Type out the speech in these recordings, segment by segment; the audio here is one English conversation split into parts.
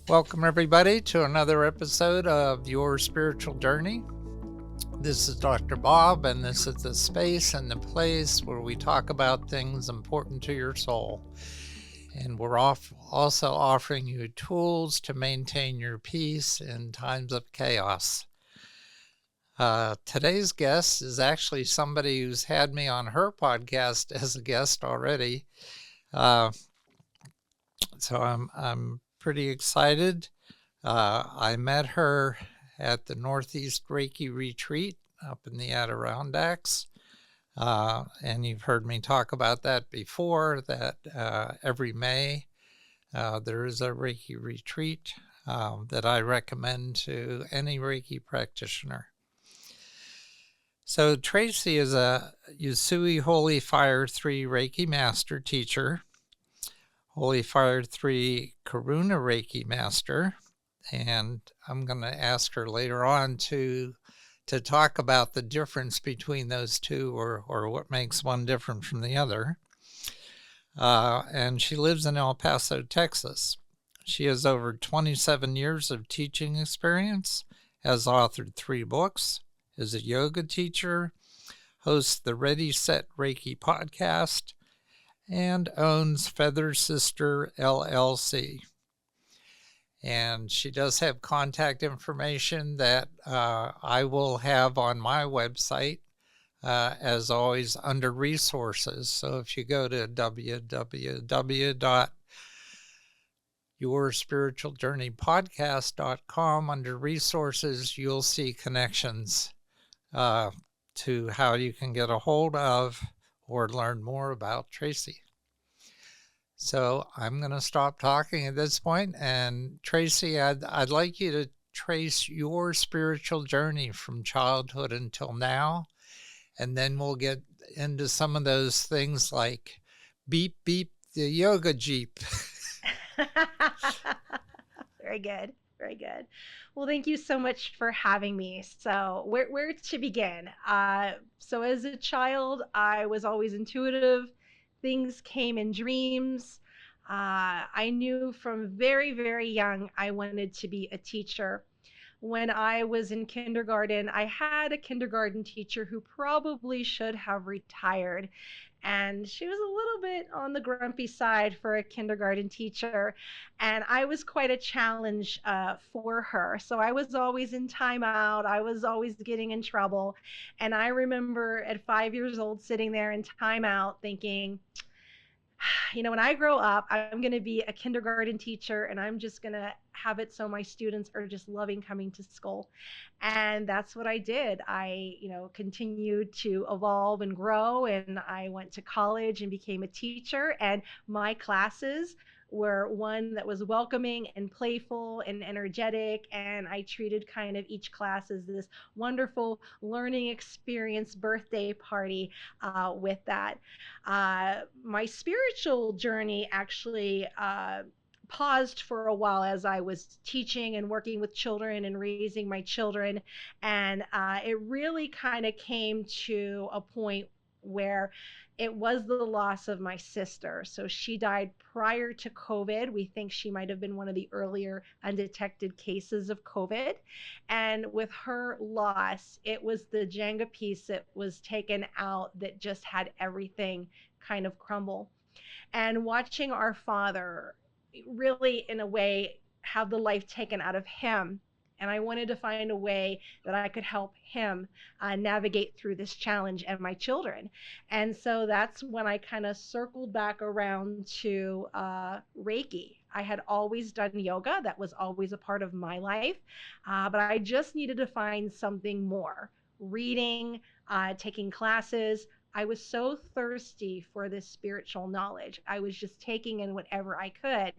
Welcome, everybody, to another episode of Your Spiritual Journey. This is Dr. Bob, and this is the space and the place where we talk about things important to your soul. And we're also offering you tools to maintain your peace in times of chaos. Today's guest is actually somebody who's had me on her podcast as a guest already. So I'm pretty excited. I met her at the Northeast Reiki Retreat up in the Adirondacks. And you've heard me talk about that before, that every May there is a Reiki retreat that I recommend to any Reiki practitioner. So Tracy is a Usui Holy Fire 3 Reiki Master Teacher, Holy Fire 3 Karuna Reiki Master, and I'm going to ask her later on to talk about the difference between those two, or what makes one different from the other. And she lives in El Paso, Texas. She has over 27 years of teaching experience, has authored 3 books, is a yoga teacher, hosts the Ready Set Reiki podcast, and owns Feather Sister LLC. And she does have contact information that I will have on my website, as always, under resources. So if you go to www.yourspiritualjourneypodcast.com under resources, you'll see connections to how you can get a hold of or learn more about Tracy. So I'm going to stop talking at this point. And Tracy, I'd like you to trace your spiritual journey from childhood until now. And then we'll get into some of those things like beep, beep, the yoga jeep. Very good. Very good. Well, thank you so much for having me. So, where to begin? So, as a child, I was always intuitive. Things came in dreams. I knew from very, very young I wanted to be a teacher. When I was in kindergarten, I had a kindergarten teacher who probably should have retired. And she was a little bit on the grumpy side for a kindergarten teacher. And I was quite a challenge for her. So I was always in timeout. I was always getting in trouble. And I remember at 5 years old sitting there in timeout thinking, when I grow up, I'm going to be a kindergarten teacher and I'm just going to have it so my students are just loving coming to school. And that's what I did. I, continued to evolve and grow, and I went to college and became a teacher. And my classes were one that was welcoming and playful and energetic. And I treated kind of each class as this wonderful learning experience birthday party with that. My spiritual journey actually paused for a while as I was teaching and working with children and raising my children. And it really kind of came to a point where it was the loss of my sister. So she died prior to COVID. We think she might have been one of the earlier undetected cases of COVID. And with her loss, it was the Jenga piece that was taken out that just had everything kind of crumble. And watching our father really, in a way, have the life taken out of him. And I wanted to find a way that I could help him navigate through this challenge and my children. And so that's when I kind of circled back around to Reiki. I had always done yoga, that was always a part of my life, but I just needed to find something more. Reading, taking classes, I was so thirsty for this spiritual knowledge. I was just taking in whatever I could.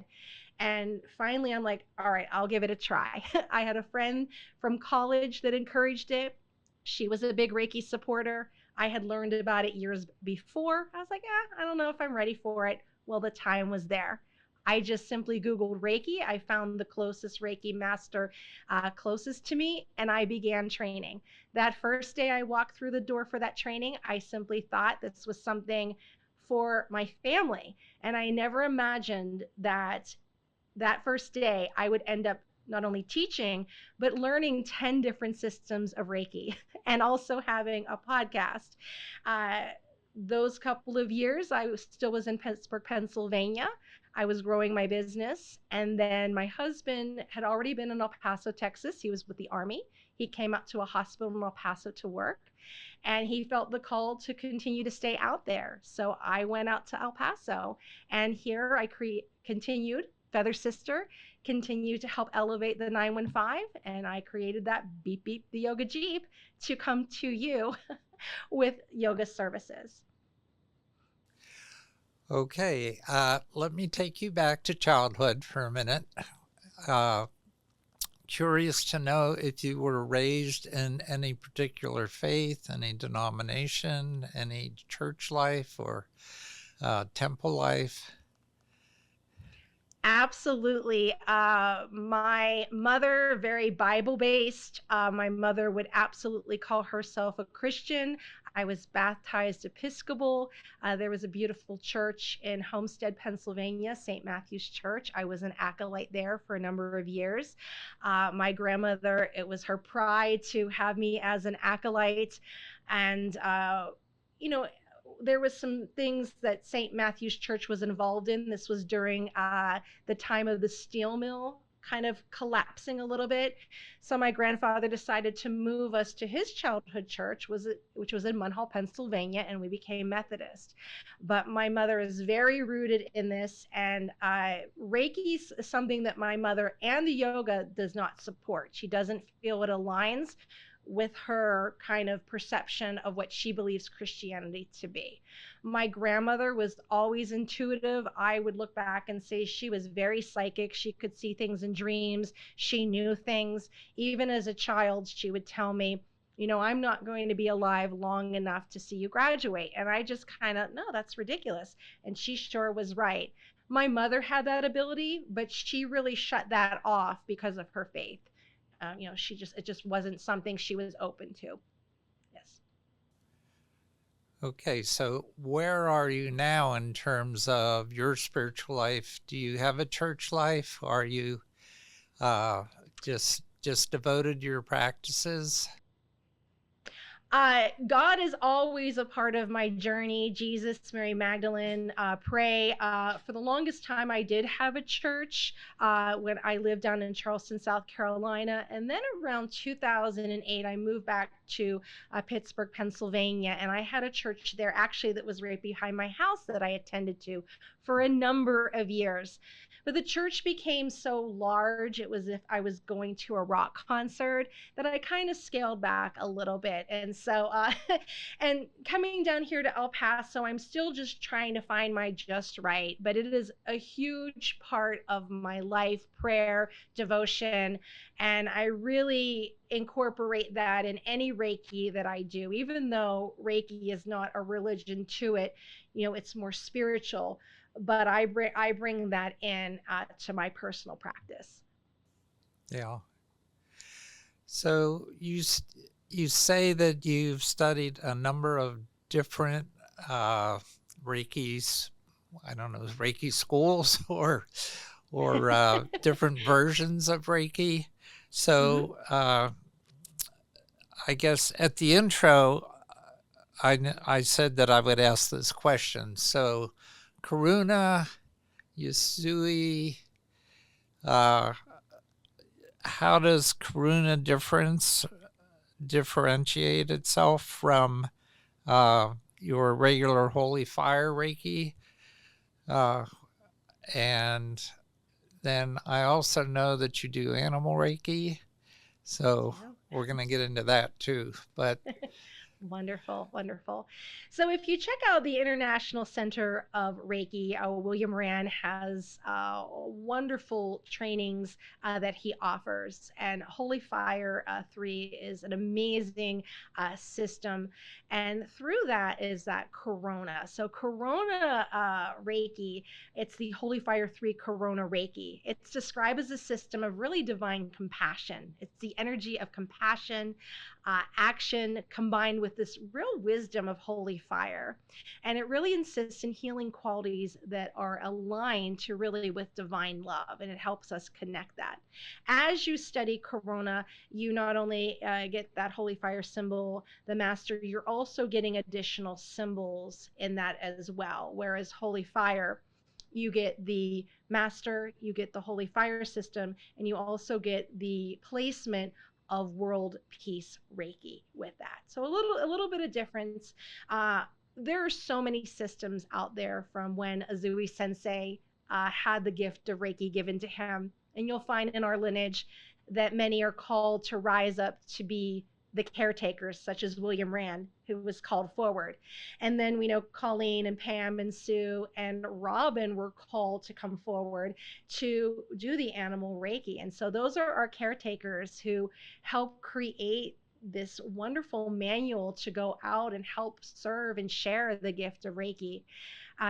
And finally, I'm like, all right, I'll give it a try. I had a friend from college that encouraged it. She was a big Reiki supporter. I had learned about it years before. I was like, I don't know if I'm ready for it. Well, the time was there. I just simply Googled Reiki. I found the closest Reiki master closest to me, and I began training. That first day I walked through the door for that training, I simply thought this was something for my family. And I never imagined that that first day, I would end up not only teaching, but learning 10 different systems of Reiki and also having a podcast. Uh, those couple of years, still was in Pittsburgh, Pennsylvania. I was growing my business. And then my husband had already been in El Paso, Texas. He was with the Army. He came out to a hospital in El Paso to work, and he felt the call to continue to stay out there. So I went out to El Paso, and here I continued Feather Sister, continued to help elevate the 915, and I created that Beep Beep the Yoga Jeep to come to you with yoga services. Okay, let me take you back to childhood for a minute. Curious to know if you were raised in any particular faith, any denomination, any church life or temple life. Absolutely. My mother, very Bible based. My mother would absolutely call herself a Christian. I was baptized Episcopal. There was a beautiful church in Homestead, Pennsylvania, St. Matthew's Church. I was an acolyte there for a number of years. My grandmother, it was her pride to have me as an acolyte. And, you know, there was some things that St. Matthew's Church was involved in. This was during the time of the steel mill kind of collapsing a little bit. So my grandfather decided to move us to his childhood church, which was in Munhall, Pennsylvania, and we became Methodist. But my mother is very rooted in this, and Reiki is something that my mother and the yoga does not support. She doesn't feel it aligns with her kind of perception of what she believes Christianity to be. My grandmother was always intuitive. I would look back and say she was very psychic. She could see things in dreams. She knew things. Even as a child, she would tell me, I'm not going to be alive long enough to see you graduate. And I just kind of, no, that's ridiculous. And she sure was right. My mother had that ability, but she really shut that off because of her faith. It just wasn't something she was open to. Yes. Okay, so where are you now in terms of your spiritual life? Do you have a church life? Are you just devoted to your practices? God is always a part of my journey. Jesus, Mary Magdalene, pray. For the longest time, I did have a church when I lived down in Charleston, South Carolina. And then around 2008, I moved back to Pittsburgh, Pennsylvania. And I had a church there actually that was right behind my house that I attended to for a number of years. But the church became so large, it was as if I was going to a rock concert, that I kind of scaled back a little bit. And so, and coming down here to El Paso, I'm still just trying to find my just right, but it is a huge part of my life, prayer, devotion, and I really incorporate that in any Reiki that I do, even though Reiki is not a religion to it, it's more spiritual, but I bring that in to my personal practice. Yeah. So you say that you've studied a number of different Reiki's, I don't know, Reiki schools or different versions of Reiki. So I guess at the intro, I said that I would ask this question. So Karuna, Usui, how does Karuna differentiate itself from your regular Holy Fire Reiki? And then I also know that you do animal Reiki, so we're going to get into that too. But Wonderful, wonderful. So if you check out the International Center of Reiki, William Rand has wonderful trainings that he offers. And Holy Fire 3 is an amazing system. And through that is that Corona. So Corona Reiki, it's the Holy Fire 3 Corona Reiki. It's described as a system of really divine compassion. It's the energy of compassion, action combined with with this real wisdom of holy fire. And it really insists in healing qualities that are aligned to really with divine love. And it helps us connect that. As you study Corona, you not only get that holy fire symbol, the master, you're also getting additional symbols in that as well. Whereas holy fire, you get the master, you get the holy fire system, and you also get the placement of world peace Reiki with that. So a little bit of difference. There are so many systems out there from when Azui Sensei had the gift of Reiki given to him. And you'll find in our lineage that many are called to rise up to be the caretakers, such as William Rand, who was called forward. And then we know Colleen and Pam and Sue and Robin were called to come forward to do the animal Reiki. And so those are our caretakers who help create this wonderful manual to go out and help serve and share the gift of Reiki.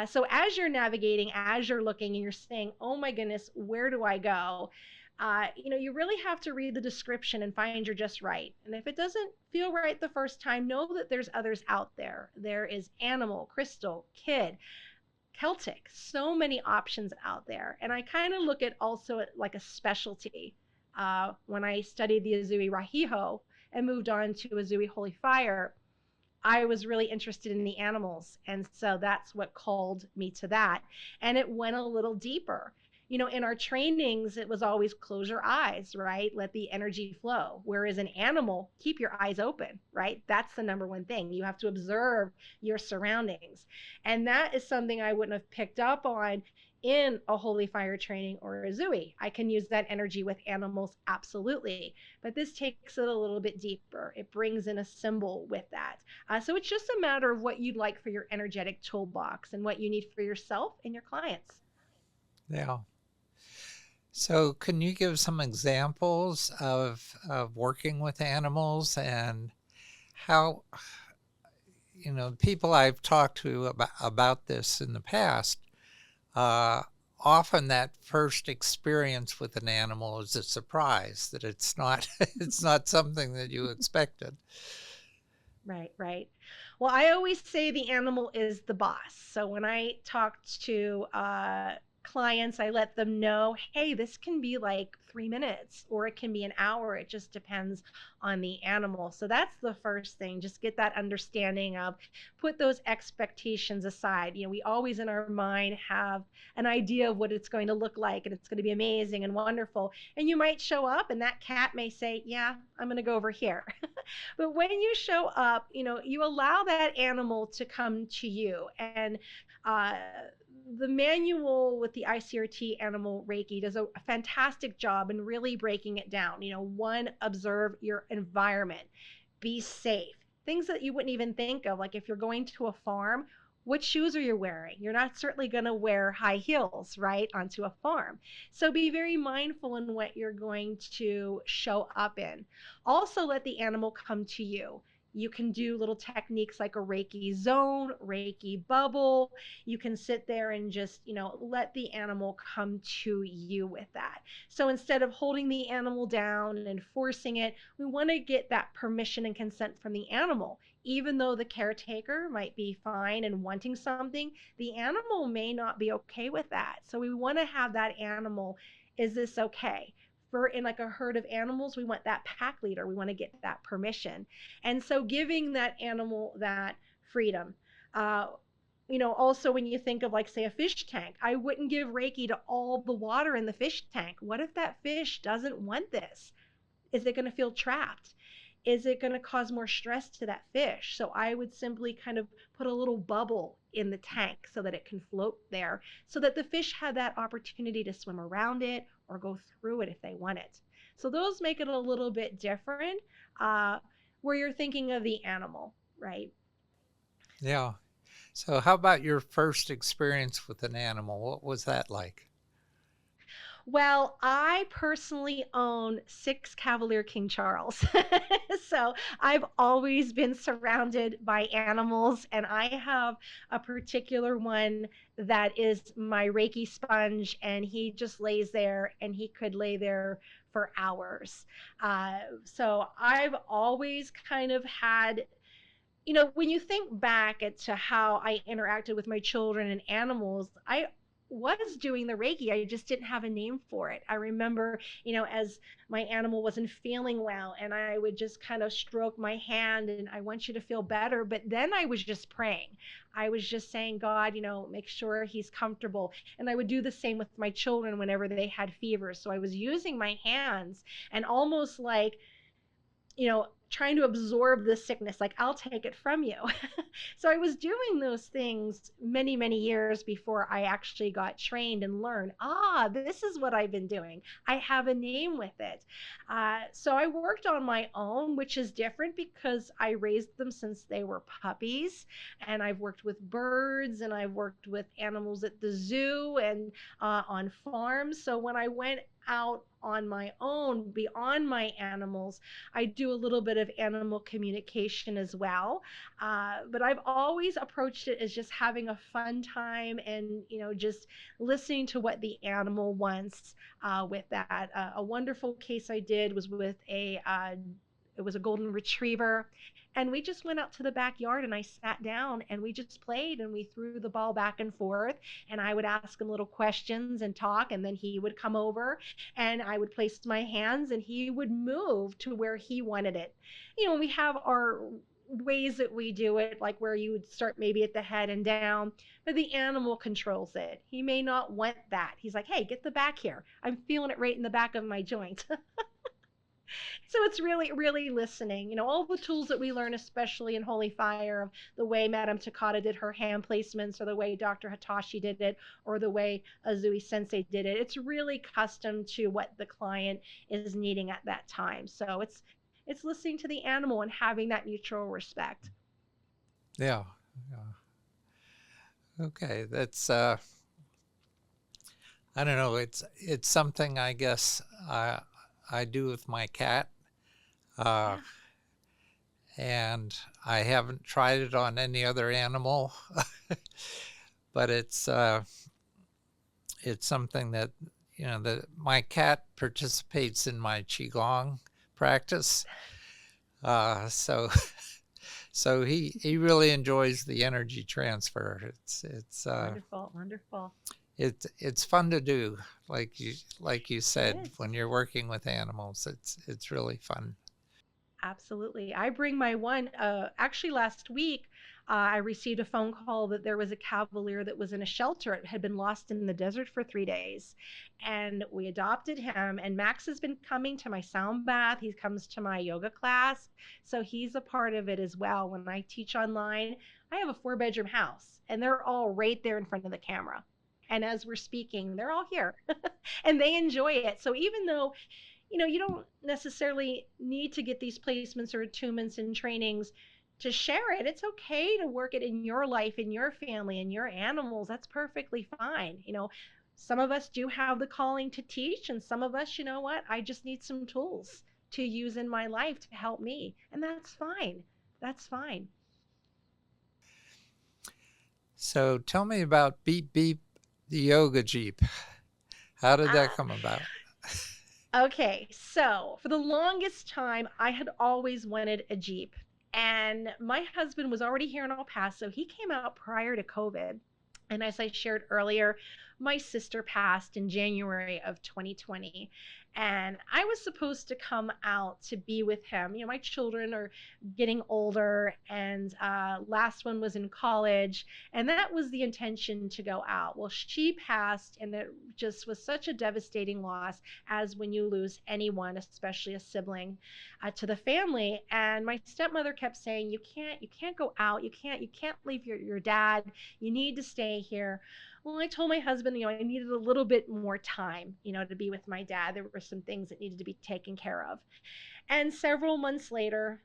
So as you're navigating, as you're looking and you're saying, oh my goodness, where do I go? You really have to read the description and find your just right. And if it doesn't feel right the first time, know that there's others out there. There is animal, crystal, kid, Celtic, so many options out there. And I kind of look at also like a specialty. When I studied the Azui Rahiho and moved on to Azui Holy Fire, I was really interested in the animals. And so that's what called me to that. And it went a little deeper. In our trainings, it was always close your eyes, right? Let the energy flow. Whereas an animal, keep your eyes open, right? That's the number one thing. You have to observe your surroundings. And that is something I wouldn't have picked up on in a holy fire training or a Zui. I can use that energy with animals, absolutely. But this takes it a little bit deeper. It brings in a symbol with that. So it's just a matter of what you'd like for your energetic toolbox and what you need for yourself and your clients. Yeah. So can you give some examples of working with animals and how, people I've talked to about this in the past, often that first experience with an animal is a surprise, that it's not it's not something that you expected. Right, right. Well, I always say the animal is the boss. So when I talk to clients, I let them know, hey, this can be like 3 minutes or it can be an hour. It just depends on the animal. So that's the first thing. Just get that understanding of put those expectations aside. We always in our mind have an idea of what it's going to look like and it's going to be amazing and wonderful. And you might show up and that cat may say, yeah, I'm going to go over here. But when you show up, you allow that animal to come to you. And uh, the manual with the ICRT Animal Reiki does a fantastic job in really breaking it down. One, observe your environment, be safe. Things that you wouldn't even think of, like if you're going to a farm, what shoes are you wearing? You're not certainly going to wear high heels, right, onto a farm. So be very mindful in what you're going to show up in. Also, let the animal come to you. You can do little techniques like a Reiki zone, Reiki bubble. You can sit there and just, let the animal come to you with that. So instead of holding the animal down and forcing it, we want to get that permission and consent from the animal. Even though the caretaker might be fine and wanting something, the animal may not be okay with that. So we want to have that animal, is this okay? In like a herd of animals, we want that pack leader. We want to get that permission. And so giving that animal that freedom. Also when you think of like, say, a fish tank, I wouldn't give Reiki to all the water in the fish tank. What if that fish doesn't want this? Is it going to feel trapped? Is it going to cause more stress to that fish? So I would simply kind of put a little bubble in the tank so that it can float there, so that the fish have that opportunity to swim around it or go through it if they want it. So those make it a little bit different, where you're thinking of the animal, right? Yeah. So how about your first experience with an animal? What was that like? Well, I personally own 6 Cavalier King Charles. So I've always been surrounded by animals, and I have a particular one that is my Reiki sponge, and he just lays there and he could lay there for hours. So I've always kind of had when you think back to how I interacted with my children and animals, I was doing the Reiki. I just didn't have a name for it. I remember, as my animal wasn't feeling well, and I would just kind of stroke my hand and I want you to feel better. But then I was just praying. I was just saying, God, make sure he's comfortable. And I would do the same with my children whenever they had fever. So I was using my hands and almost like, trying to absorb the sickness, like I'll take it from you. So I was doing those things many, many years before I actually got trained and learned, this is what I've been doing. I have a name with it. So I worked on my own, which is different because I raised them since they were puppies. And I've worked with birds and I've worked with animals at the zoo and on farms. So when I went out on my own beyond my animals, I do a little bit of animal communication as well. But I've always approached it as just having a fun time and, just listening to what the animal wants with that. A wonderful case I did was with it was a golden retriever. And we just went out to the backyard and I sat down and we just played and we threw the ball back and forth. And I would ask him little questions and talk. And then he would come over and I would place my hands and he would move to where he wanted it. We have our ways that we do it, like where you would start maybe at the head and down, but the animal controls it. He may not want that. He's like, hey, get the back here. I'm feeling it right in the back of my joint. So it's really, really listening. All the tools that we learn, especially in Holy Fire, the way Madame Takata did her hand placements, or the way Dr. Hitachi did it, or the way Azui Sensei did it. It's really custom to what the client is needing at that time. So it's listening to the animal and having that mutual respect. Yeah. Yeah. Okay. That's I don't know. It's something I guess I do with my cat. Uh, Yeah. and I haven't tried it on any other animal, but it's something that that my cat participates in my qigong practice. So so he really enjoys the energy transfer. Wonderful, wonderful. It's fun to do, like you It said, is. when you're working with animals. It's really fun. Absolutely. I bring my one. Actually, last week, I received a phone call that there was a cavalier that was in a shelter. It had been lost in the desert for 3 days. And we adopted him. And Max has been coming to my sound bath. He comes to my yoga class. So he's a part of it as well. When I teach online, I have a 4-bedroom house, and they're all right there in front of the camera. And as we're speaking, they're all here and they enjoy it. So even though you don't necessarily need to get these placements or attunements and trainings to share it. It's okay to work it in your life, in your family, in your animals. That's perfectly fine. Some of us do have the calling to teach, and some of us, what? I just need some tools to use in my life to help me. And that's fine. That's fine. So tell me about Beep Beep, the yoga jeep. How did that Ah, come about? okay, so for the longest time, I had always wanted a Jeep. And my husband was already here in El Paso. He came out prior to COVID. And as I shared earlier, my sister passed in January of 2020. And I was supposed to come out to be with him. My children are getting older, and last one was in college. And that was the intention, to go out. Well, she passed, and it just was such a devastating loss, as when you lose anyone, especially a sibling, to the family. And my stepmother kept saying, you can't go out. You can't leave your dad. You need to stay here. Well, I told my husband, I needed a little bit more time, to be with my dad. There were some things that needed to be taken care of. And several months later,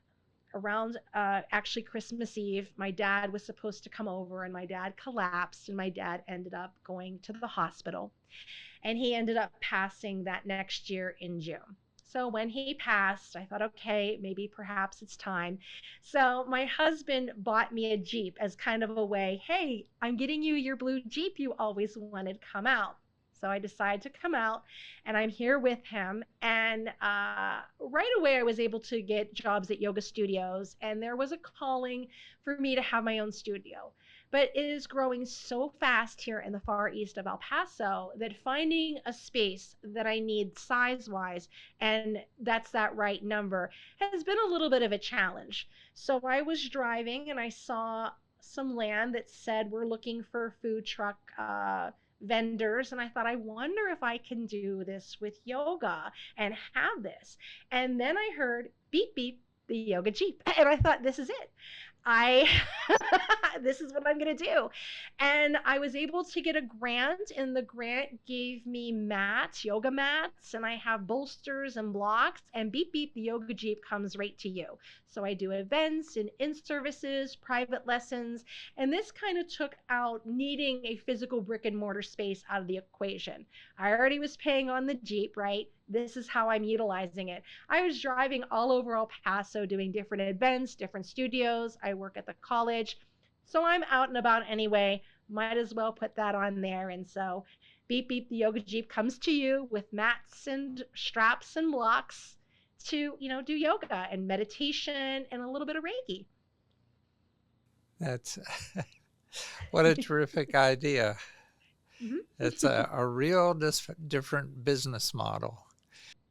around actually Christmas Eve, my dad was supposed to come over, and my dad collapsed, and my dad ended up going to the hospital, and he ended up passing that next year in June. So when he passed, I thought, okay, maybe perhaps it's time. So my husband bought me a Jeep as kind of a way, hey, I'm getting you your blue Jeep you always wanted, come out. So I decided to come out, and I'm here with him. And right away, I was able to get jobs at yoga studios, and there was a calling for me to have my own studio. But it is growing so fast here in the far east of El Paso that finding a space that I need size wise, and that's that right number, has been a little bit of a challenge. So I was driving and I saw some land that said we're looking for food truck vendors, and I thought, I wonder if I can do this with yoga and have this. And then I heard beep beep, the yoga jeep, and I thought, this is it. I this is what I'm going to do. And I was able to get a grant, and the grant gave me mats, yoga mats, and I have bolsters and blocks, and beep beep, the yoga jeep comes right to you. So I do events and in services, private lessons, and this kind of took out needing a physical brick and mortar space out of the equation. I already was paying on the jeep, right? This is how I'm utilizing it. I was driving all over El Paso doing different events, different studios. I work at the college. So I'm out and about anyway. Might as well put that on there. And so beep beep, the yoga jeep comes to you with mats and straps and blocks to, do yoga and meditation and a little bit of Reiki. That's what a terrific idea. It's a real different business model.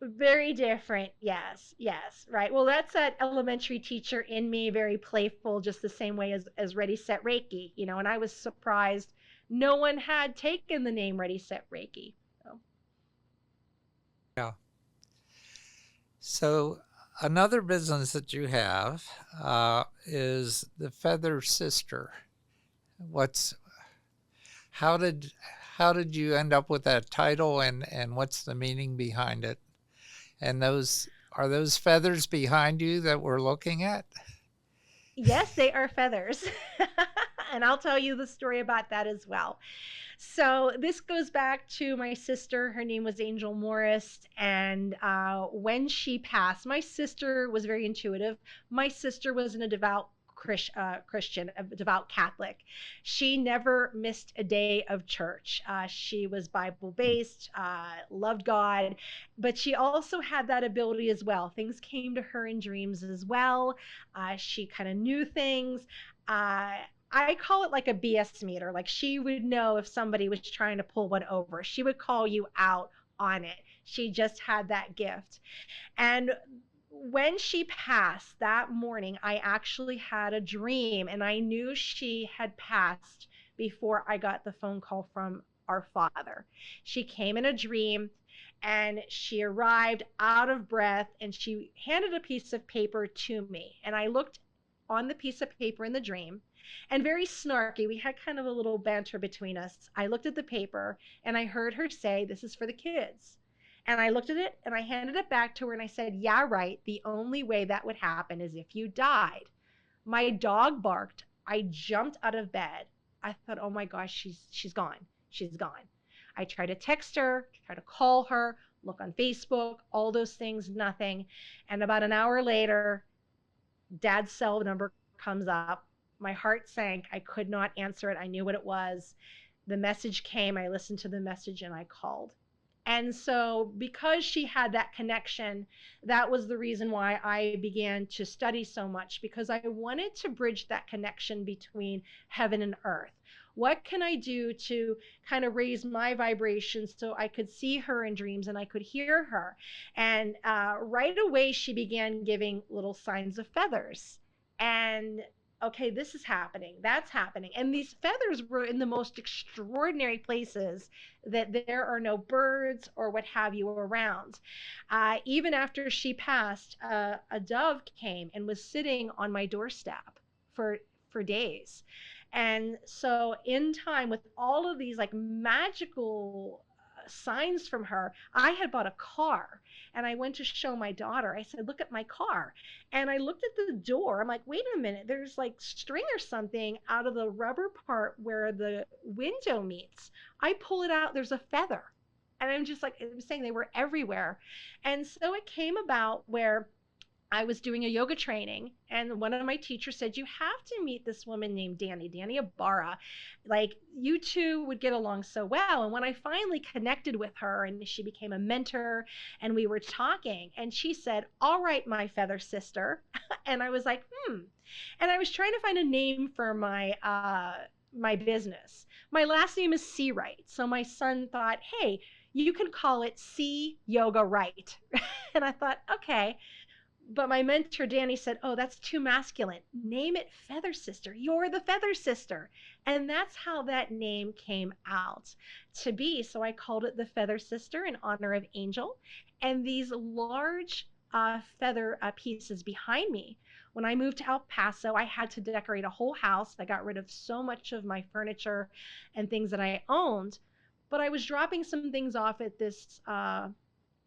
Very different. Yes, yes, right. Well, that's that elementary teacher in me, very playful, just the same way as Ready Set Reiki, and I was surprised no one had taken the name Ready Set Reiki. So. Yeah. So another business that you have is the Feather Sister. What's how did you end up with that title, and what's the meaning behind it? And are those feathers behind you that we're looking at? Yes, they are feathers. And I'll tell you the story about that as well. So this goes back to my sister. Her name was Angel Morris. And when she passed, my sister was very intuitive. My sister was a devout Christian, a devout Catholic. She never missed a day of church. She was Bible based, loved God, but she also had that ability as well. Things came to her in dreams as well. She kind of knew things. Uh, I call it like a BS meter. Like, she would know if somebody was trying to pull one over. She would call you out on it. She just had that gift. And when she passed that morning, I actually had a dream, and I knew she had passed before I got the phone call from our Father. She came in a dream, and she arrived out of breath, and she handed a piece of paper to me. And I looked on the piece of paper in the dream, and very snarky, we had kind of a little banter between us. I looked at the paper and I heard her say, "This is for the kids." And I looked at it and I handed it back to her and I said, "Yeah, right. The only way that would happen is if you died." My dog barked. I jumped out of bed. I thought, "Oh my gosh, she's gone. She's gone." I tried to text her, try to call her, look on Facebook, all those things, nothing. And about an hour later, Dad's cell number comes up. My heart sank. I could not answer it. I knew what it was. The message came. I listened to the message and I called. And so, because she had that connection, that was the reason why I began to study so much, because I wanted to bridge that connection between heaven and earth. What can I do to kind of raise my vibrations so I could see her in dreams and I could hear her? And right away, she began giving little signs of feathers. And okay, this is happening, that's happening. And these feathers were in the most extraordinary places that there are no birds or what have you around. Even after she passed, a dove came and was sitting on my doorstep for days. And so, in time, with all of these like magical signs from her, I had bought a car, and I went to show my daughter. I said, "Look at my car." And I looked at the door. I'm like, "Wait a minute, there's like string or something out of the rubber part where the window meets." I pull it out, there's a feather. And I'm just like, I'm saying, they were everywhere. And so it came about where I was doing a yoga training, and one of my teachers said, "You have to meet this woman named Danny Ibarra. Like, you two would get along so well." And when I finally connected with her and she became a mentor and we were talking, and she said, "All right, my feather sister." And I was like, hmm. And I was trying to find a name for my business. My last name is Searight. So my son thought, hey, you can call it C Yoga Right. And I thought, okay. But my mentor, Danny, said, "Oh, that's too masculine. Name it Feather Sister. You're the Feather Sister." And that's how that name came out to be. So I called it the Feather Sister in honor of Angel. And these large feather pieces behind me. When I moved to El Paso, I had to decorate a whole house. I got rid of so much of my furniture and things that I owned. But I was dropping some things off at this kind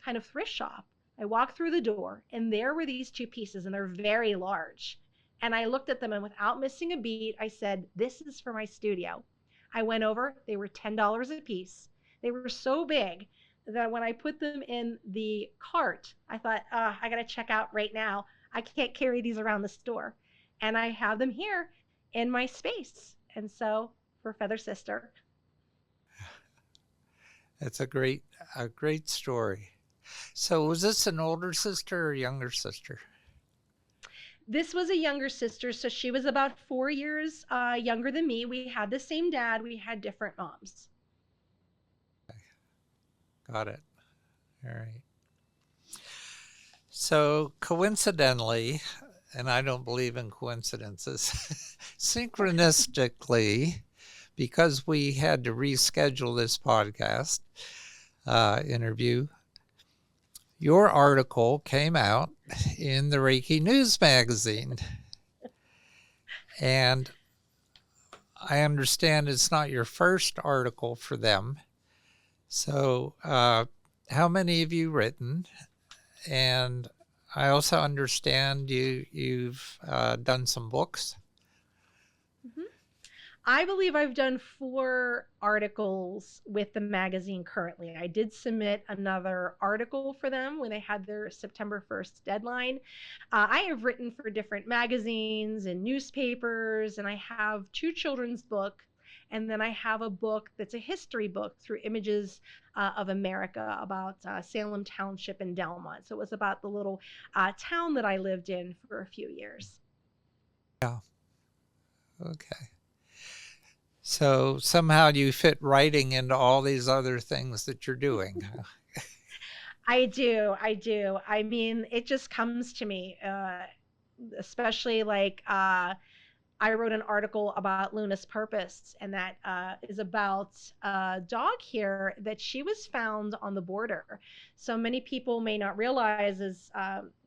of thrift shop. I walked through the door, and there were these two pieces, and they're very large. And I looked at them, and without missing a beat, I said, "This is for my studio." I went over, they were $10 a piece. They were so big that when I put them in the cart, I thought, I got to check out right now. I can't carry these around the store. And I have them here in my space. And so for Feather Sister. That's a great story. So was this an older sister or younger sister? This was a younger sister, so she was about 4 years younger than me. We had the same dad, we had different moms. Got it. All right. So coincidentally, and I don't believe in coincidences, synchronistically, because we had to reschedule this podcast interview, your article came out in the Reiki News magazine. And I understand it's not your first article for them. So how many have you written? And I also understand you've done some books. Mhm. I believe I've done 4 articles with the magazine currently. I did submit another article for them when they had their September 1st deadline. I have written for different magazines and newspapers, and I have 2 children's books. And then I have a book that's a history book through images of America about Salem Township in Delmont. So it was about the little town that I lived in for a few years. Yeah. Okay. So somehow you fit writing into all these other things that you're doing. I do. I do. I mean, it just comes to me, especially like I wrote an article about Luna's purpose, and that is about a dog here that she was found on the border. So many people may not realize as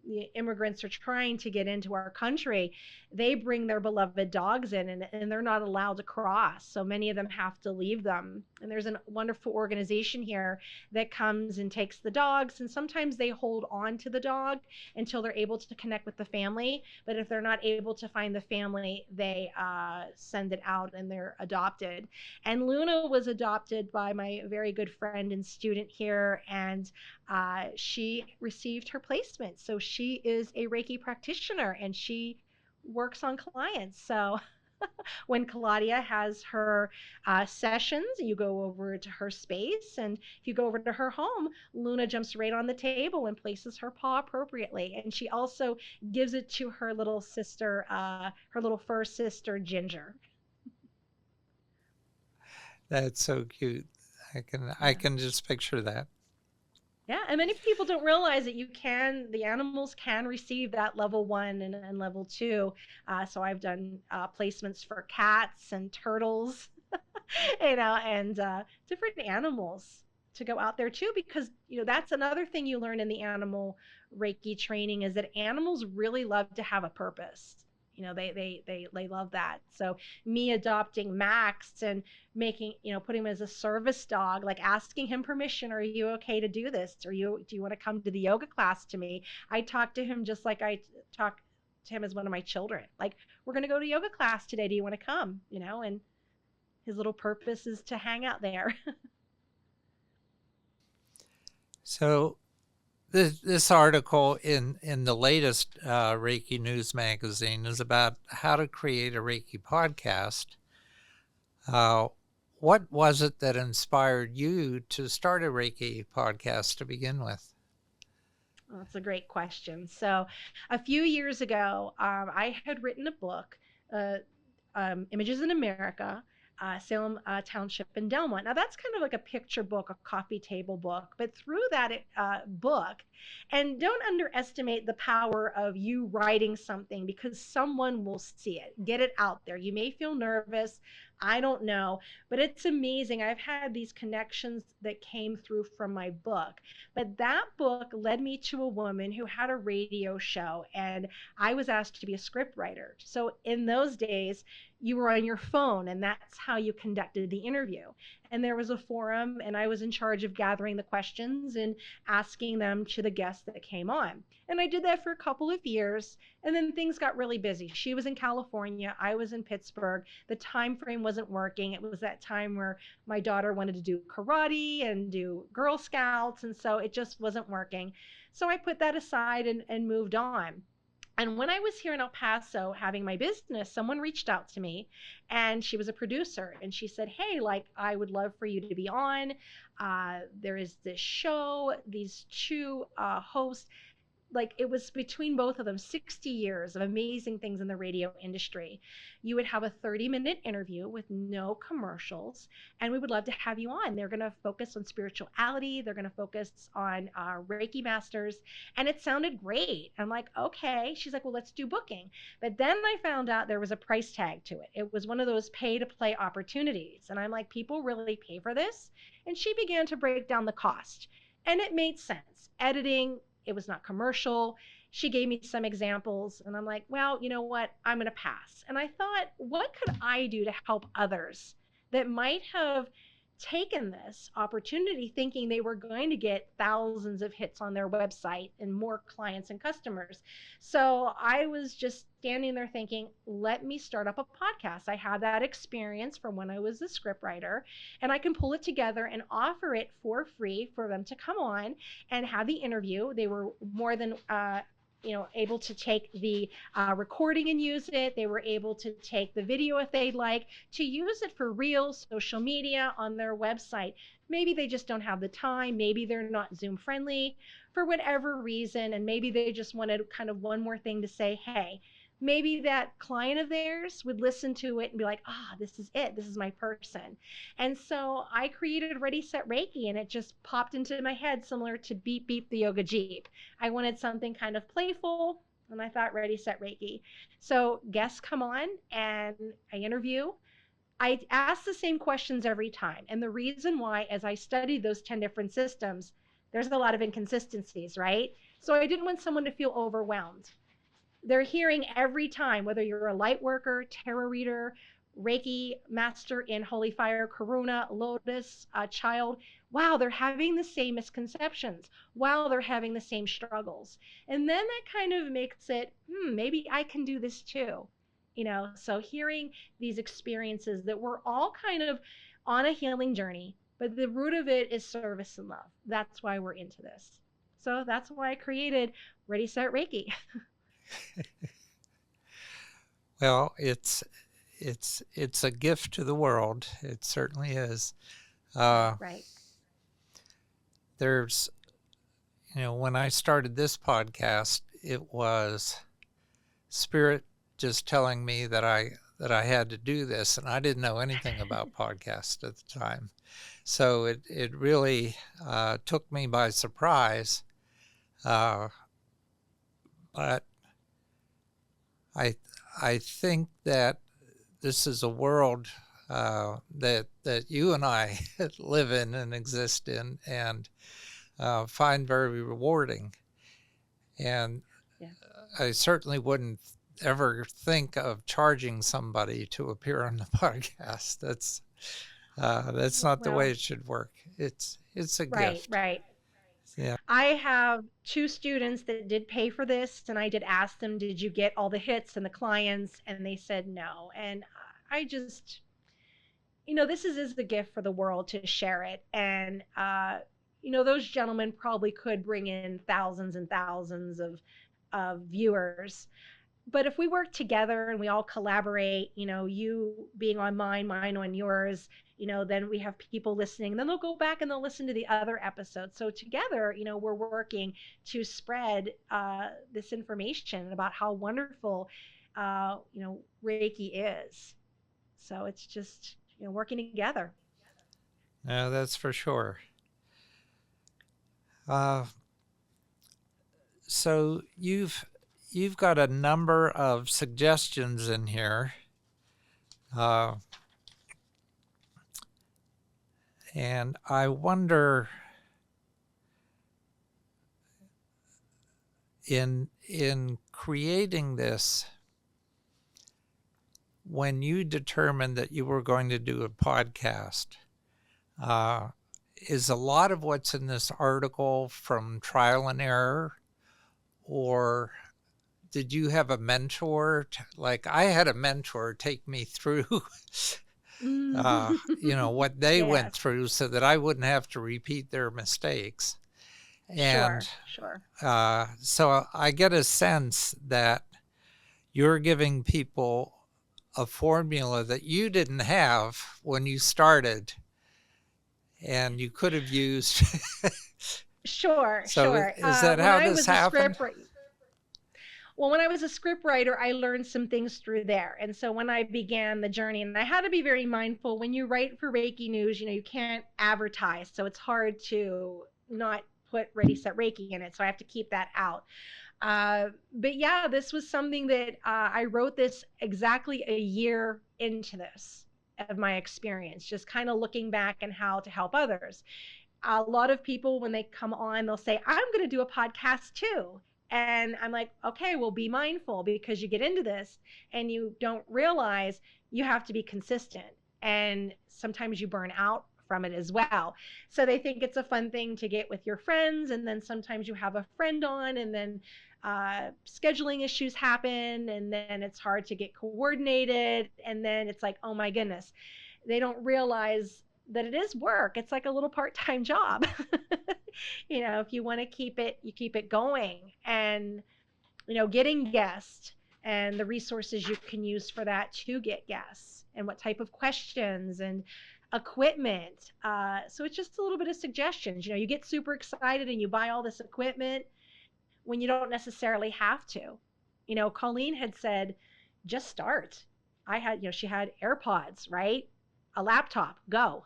the immigrants are trying to get into our country, they bring their beloved dogs in, and they're not allowed to cross. So many of them have to leave them. And there's a wonderful organization here that comes and takes the dogs, and sometimes they hold on to the dog until they're able to connect with the family. But if they're not able to find the family, they send it out and they're adopted. And Luna was adopted by my very good friend and student here, and she received her placement. So she is a Reiki practitioner and she works on clients. So when Claudia has her sessions, you go over to her space, and if you go over to her home, Luna jumps right on the table and places her paw appropriately. And she also gives it to her little sister, her little fur sister, Ginger. That's so cute. I Yeah. can just picture that. Yeah, and many people don't realize that the animals can receive that level 1 and level 2. So I've done placements for cats and turtles, and different animals to go out there too, because that's another thing you learn in the animal Reiki training is that animals really love to have a purpose. They love that. So me adopting Max and making putting him as a service dog, like asking him permission, are you okay to do this, or do you want to come to the yoga class to me? I talk to him just like I talk to him as one of my children, like, we're going to go to yoga class today, do you want to come? And his little purpose is to hang out there. So this article in the latest Reiki News magazine is about how to create a Reiki podcast. Uh, what was it that inspired you to start a Reiki podcast to begin with? Well, that's a great question. So, a few years ago, I had written a book, uh, Images in America, Salem Township in Delmont. Now, that's kind of like a picture book, a coffee table book, but through that book, and don't underestimate the power of you writing something because someone will see it, get it out there. You may feel nervous. I don't know, but it's amazing. I've had these connections that came through from my book. But that book led me to a woman who had a radio show, and I was asked to be a script writer. So in those days, you were on your phone, and that's how you conducted the interview. And there was a forum, and I was in charge of gathering the questions and asking them to the guests that came on. And I did that for a couple of years, and then things got really busy. She was in California, I was in Pittsburgh. The time frame wasn't working. It was that time where my daughter wanted to do karate and do Girl Scouts, and so it just wasn't working. So I put that aside and moved on. And when I was here in El Paso having my business, someone reached out to me and she was a producer and she said, "Hey, like, I would love for you to be on. There is this show, these two hosts, like it was between both of them 60 years of amazing things in the radio industry. You would have a 30-minute interview with no commercials, and we would love to have you on. They're going to focus on spirituality, they're going to focus on Reiki masters." And it sounded great. I'm like, okay. She's like, well, let's do booking. But then I found out there was a price tag to it. It was one of those pay to play opportunities, and I'm like, people really pay for this? And she began to break down the cost, and it made sense. Editing, it was not commercial. She gave me some examples, and I'm like, well, you know what? I'm going to pass. And I thought, what could I do to help others that might have taken this opportunity thinking they were going to get thousands of hits on their website and more clients and customers? So I was just standing there thinking, let me start up a podcast. I have that experience from when I was a scriptwriter, and I can pull it together and offer it for free for them to come on and have the interview. They were more than able to take the recording and use it. They were able to take the video if they'd like, to use it for real social media on their website. Maybe they just don't have the time. Maybe they're not Zoom friendly for whatever reason. And maybe they just wanted kind of one more thing to say, hey, maybe that client of theirs would listen to it and be like, this is it. This is my person. And so I created Ready Set Reiki, and it just popped into my head similar to Beep Beep the Yoga Jeep. I wanted something kind of playful, and I thought Ready Set Reiki. So guests come on and I interview. I ask the same questions every time. And the reason why, as I studied those 10 different systems, there's a lot of inconsistencies, right? So I didn't want someone to feel overwhelmed. They're hearing every time, whether you're a light worker, tarot reader, Reiki master in Holy Fire, Karuna, Lotus, child. Wow, they're having the same misconceptions. Wow, they're having the same struggles. And then that kind of makes it, maybe I can do this too. So hearing these experiences that we're all kind of on a healing journey, but the root of it is service and love. That's why we're into this. So that's why I created Ready Set Reiki. Well, it's a gift to the world. It certainly is. Right. There's, when I started this podcast, it was Spirit just telling me that I had to do this, and I didn't know anything about podcasts at the time. So it really took me by surprise. But I think that this is a world that you and I live in and exist in, and find very rewarding. And Yeah. I certainly wouldn't ever think of charging somebody to appear on the podcast. That's not the way it should work. It's a gift. Right. Yeah. I have two students that did pay for this, and I did ask them, did you get all the hits and the clients? And they said no. And I just, this is the gift for the world to share it. And, those gentlemen probably could bring in thousands and thousands of viewers. But if we work together and we all collaborate, you being on mine on yours, then we have people listening. Then they'll go back and they'll listen to the other episodes. So together, we're working to spread this information about how wonderful, Reiki is. So it's just, working together. No, that's for sure. So you've got a number of suggestions in here. And I wonder, in creating this, when you determined that you were going to do a podcast, is a lot of what's in this article from trial and error, or did you have a mentor? Like I had a mentor take me through what they went through so that I wouldn't have to repeat their mistakes. And sure. So I get a sense that you're giving people a formula that you didn't have when you started and you could have used. Sure. Is that how this happened? Well, when I was a script writer, I learned some things through there. And so when I began the journey, and I had to be very mindful when you write for Reiki News, you can't advertise. So it's hard to not put Ready Set Reiki in it. So I have to keep that out. But yeah, this was something that I wrote this exactly a year into this of my experience, just kind of looking back and how to help others. A lot of people, when they come on, they'll say, I'm going to do a podcast too. And I'm like, okay, well, be mindful, because you get into this and you don't realize you have to be consistent. And sometimes you burn out from it as well. So they think it's a fun thing to get with your friends. And then sometimes you have a friend on, and then scheduling issues happen. And then it's hard to get coordinated. And then it's like, oh my goodness, they don't realize that it is work. It's like a little part-time job. If you want to keep it, you keep it going, and, getting guests and the resources you can use for that to get guests, and what type of questions and equipment. So it's just a little bit of suggestions. You get super excited and you buy all this equipment when you don't necessarily have to. Colleen had said, just start. She had AirPods, right? A laptop, go.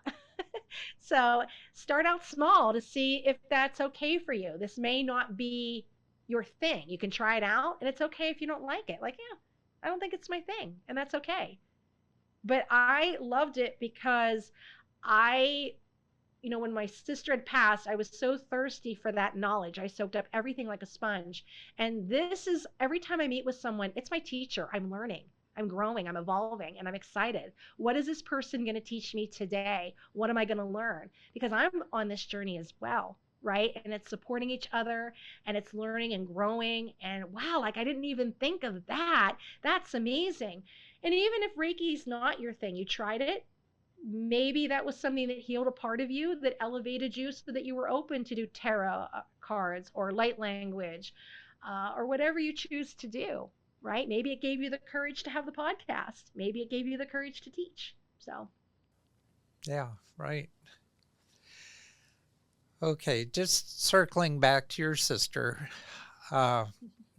So start out small to see if that's okay for you. This may not be your thing. You can try it out, and it's okay if you don't like it. Like, yeah, I don't think it's my thing, and that's okay. But I loved it because when my sister had passed, I was so thirsty for that knowledge. I soaked up everything like a sponge. And this is, every time I meet with someone, it's my teacher. I'm learning. I'm growing, I'm evolving, and I'm excited. What is this person going to teach me today? What am I going to learn? Because I'm on this journey as well, right? And it's supporting each other, and it's learning and growing. And wow, like I didn't even think of that. That's amazing. And even if Reiki's not your thing, you tried it, maybe that was something that healed a part of you, that elevated you so that you were open to do tarot cards or light language, or whatever you choose to do. Right? Maybe it gave you the courage to have the podcast. Maybe it gave you the courage to teach. So. Yeah, right. Okay, just circling back to your sister,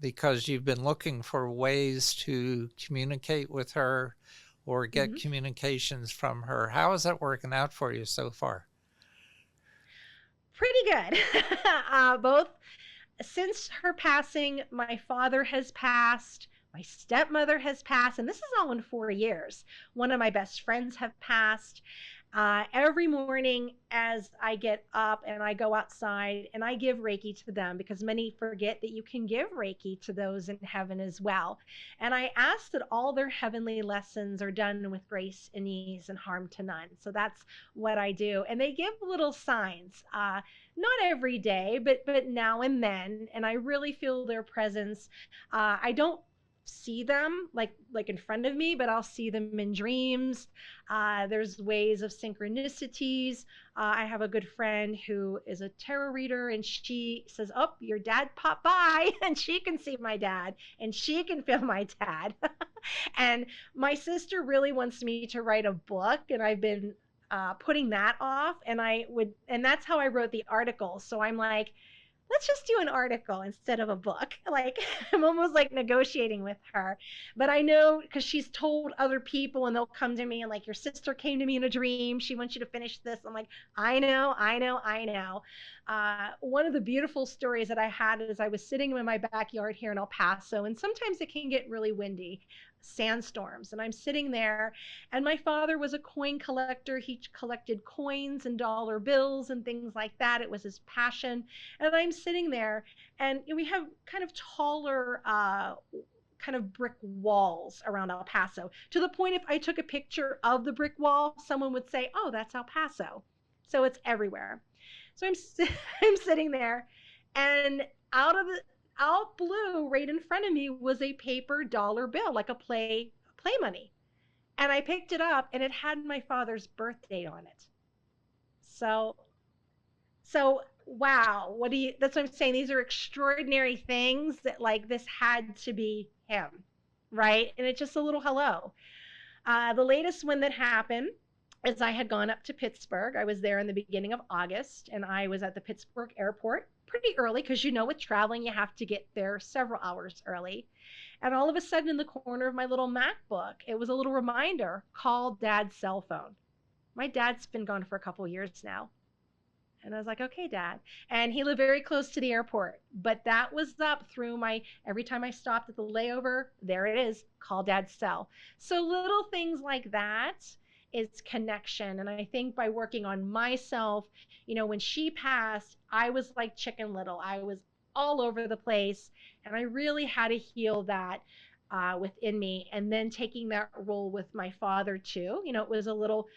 because you've been looking for ways to communicate with her or get communications from her. How is that working out for you so far? Pretty good. Both. Since her passing, my father has passed, my stepmother has passed, and this is all in 4 years. One of my best friends have passed. Every morning as I get up and I go outside and I give Reiki to them, because many forget that you can give Reiki to those in heaven as well. And I ask that all their heavenly lessons are done with grace and ease and harm to none. So that's what I do. And they give little signs, not every day, but now and then. And I really feel their presence. I don't see them like in front of me, but I'll see them in dreams. There's ways of synchronicities. I have a good friend who is a tarot reader, and she says, "Oh, your dad popped by," and she can see my dad, and she can feel my dad. And my sister really wants me to write a book, and I've been putting that off. And that's how I wrote the article. So I'm like, let's just do an article instead of a book. Like, I'm almost like negotiating with her. But I know because she's told other people, and they'll come to me and like, your sister came to me in a dream. She wants you to finish this. I'm like, I know, I know, I know. One of the beautiful stories that I had is I was sitting in my backyard here in El Paso, and sometimes it can get really windy, sandstorms. And I'm sitting there, and my father was a coin collector. He collected coins and dollar bills and things like that. It was his passion. And I'm sitting there, and we have kind of taller, kind of brick walls around El Paso, to the point if I took a picture of the brick wall, someone would say, "Oh, that's El Paso." So it's everywhere. So I'm sitting there, and out blue, right in front of me was a paper dollar bill, like a play money. And I picked it up, and it had my father's birth date on it. So so wow, what do you that's what I'm saying. These are extraordinary things that like this had to be him, right? And it's just a little hello. The latest one that happened is I had gone up to Pittsburgh. I was there in the beginning of August, and I was at the Pittsburgh airport pretty early because with traveling, you have to get there several hours early. And all of a sudden, in the corner of my little MacBook, it was a little reminder: call dad's cell phone. My dad's been gone for a couple of years now. And I was like, okay, dad. And he lived very close to the airport. But that was up through every time I stopped at the layover, there it is, call dad's cell. So little things like that is connection. And I think by working on myself, when she passed, I was like Chicken Little. I was all over the place. And I really had to heal that within me. And then taking that role with my father, too. It was a little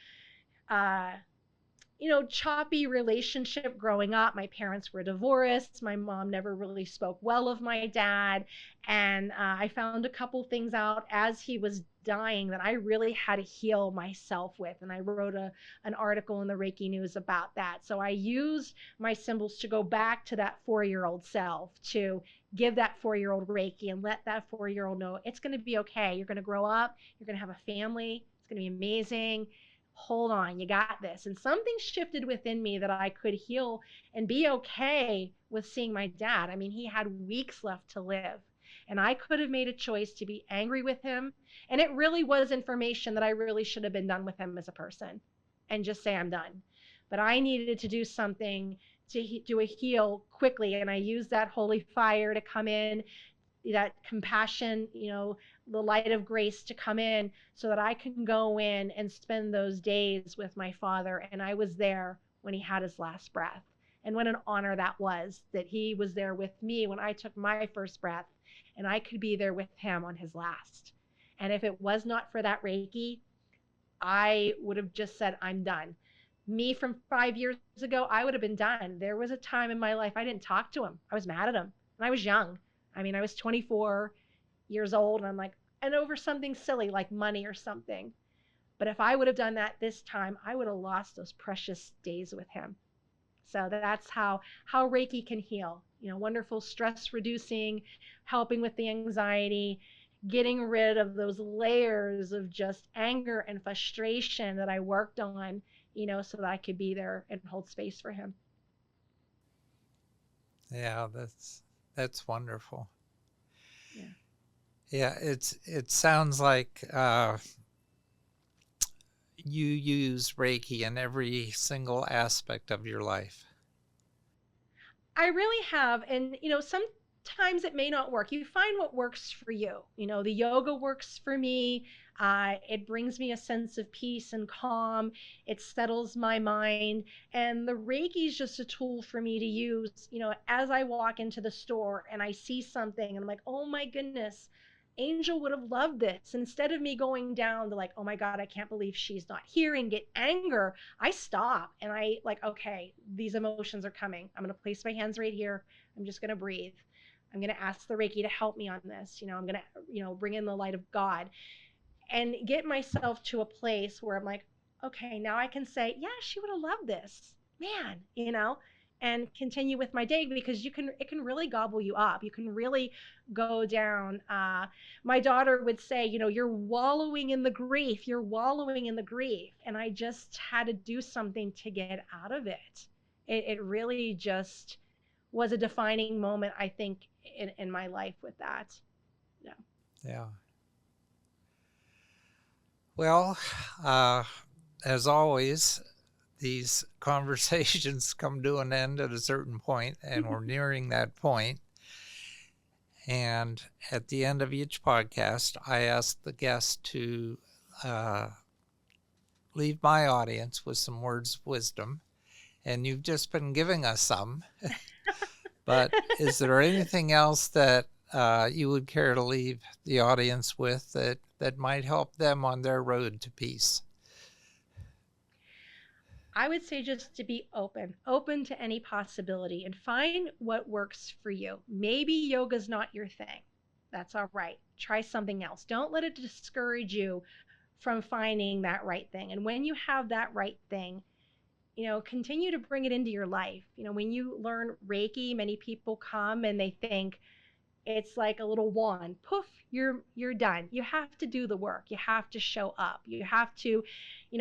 choppy relationship growing up. My parents were divorced. My mom never really spoke well of my dad. And I found a couple things out as he was dying that I really had to heal myself with. And I wrote an article in the Reiki News about that. So I used my symbols to go back to that 4-year-old self, to give that 4-year-old Reiki and let that 4-year-old know it's going to be okay. You're going to grow up. You're going to have a family. It's going to be amazing. Hold on, you got this. And something shifted within me that I could heal and be okay with seeing my dad. I mean, he had weeks left to live, and I could have made a choice to be angry with him. And it really was information that I really should have been done with him as a person and just say, I'm done. But I needed to do something to do a heal quickly. And I used that holy fire to come in, that compassion, the light of grace to come in, so that I can go in and spend those days with my father. And I was there when he had his last breath. And what an honor that was, that he was there with me when I took my first breath, and I could be there with him on his last. And if it was not for that Reiki, I would have just said, I'm done. Me from 5 years ago, I would have been done. There was a time in my life I didn't talk to him. I was mad at him, and I was young. I mean, I was 24 years old, and I'm like, and over something silly like money or something. But if I would have done that this time, I would have lost those precious days with him. So that's how Reiki can heal. Wonderful stress reducing, helping with the anxiety, getting rid of those layers of just anger and frustration that I worked on, so that I could be there and hold space for him. Yeah, that's wonderful. Yeah. Yeah, it sounds like you use Reiki in every single aspect of your life. I really have. And, sometimes it may not work. You find what works for you. The yoga works for me. It brings me a sense of peace and calm. It settles my mind. And the Reiki is just a tool for me to use, as I walk into the store and I see something and I'm like, oh my goodness, Angel would have loved this. And instead of me going down to like, oh my God, I can't believe she's not here, and get anger, I stop and okay, these emotions are coming. I'm going to place my hands right here. I'm just going to breathe. I'm going to ask the Reiki to help me on this. I'm going to, bring in the light of God and get myself to a place where I'm like, okay, now I can say, yeah, she would have loved this, man, and continue with my day, because it can really gobble you up. You can really go down. My daughter would say, you're wallowing in the grief. You're wallowing in the grief. And I just had to do something to get out of it. It really just was a defining moment, I think, in my life with that. Yeah. Yeah. Well, as always, these conversations come to an end at a certain point, and we're nearing that point. And at the end of each podcast, I ask the guest to leave my audience with some words of wisdom. And you've just been giving us some. But is there anything else that you would care to leave the audience with that might help them on their road to peace? I would say just to be open to any possibility, and find what works for you. Maybe yoga's not your thing. That's all right. Try something else. Don't let it discourage you from finding that right thing. And when you have that right thing, continue to bring it into your life. When you learn Reiki, many people come and they think it's like a little wand. Poof, you're done. You have to do the work. You have to show up. You have to,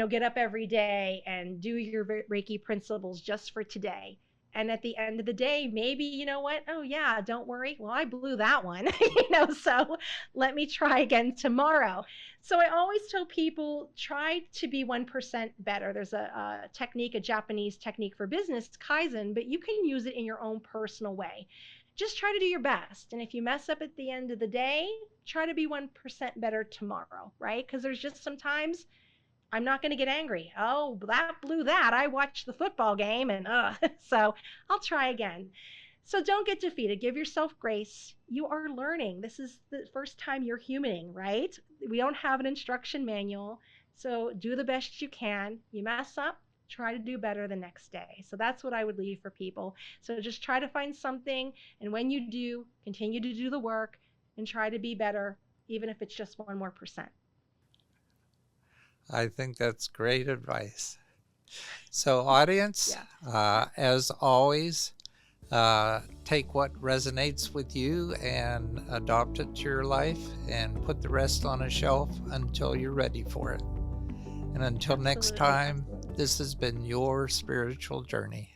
get up every day and do your Reiki principles just for today. And at the end of the day, maybe, what? Oh yeah, don't worry. Well, I blew that one, so let me try again tomorrow. So I always tell people, try to be 1% better. There's a technique, a Japanese technique for business, Kaizen, but you can use it in your own personal way. Just try to do your best. And if you mess up at the end of the day, try to be 1% better tomorrow, right? Because there's just sometimes I'm not going to get angry. Oh, that blew that. I watched the football game and so I'll try again. So don't get defeated. Give yourself grace. You are learning. This is the first time you're humaning, right? We don't have an instruction manual. So do the best you can. You mess up, try to do better the next day. So that's what I would leave for people. So just try to find something. And when you do, continue to do the work and try to be better, even if it's just 1 more percent. I think that's great advice. So audience, as always, take what resonates with you and adopt it to your life, and put the rest on a shelf until you're ready for it. And until next time, this has been your spiritual journey.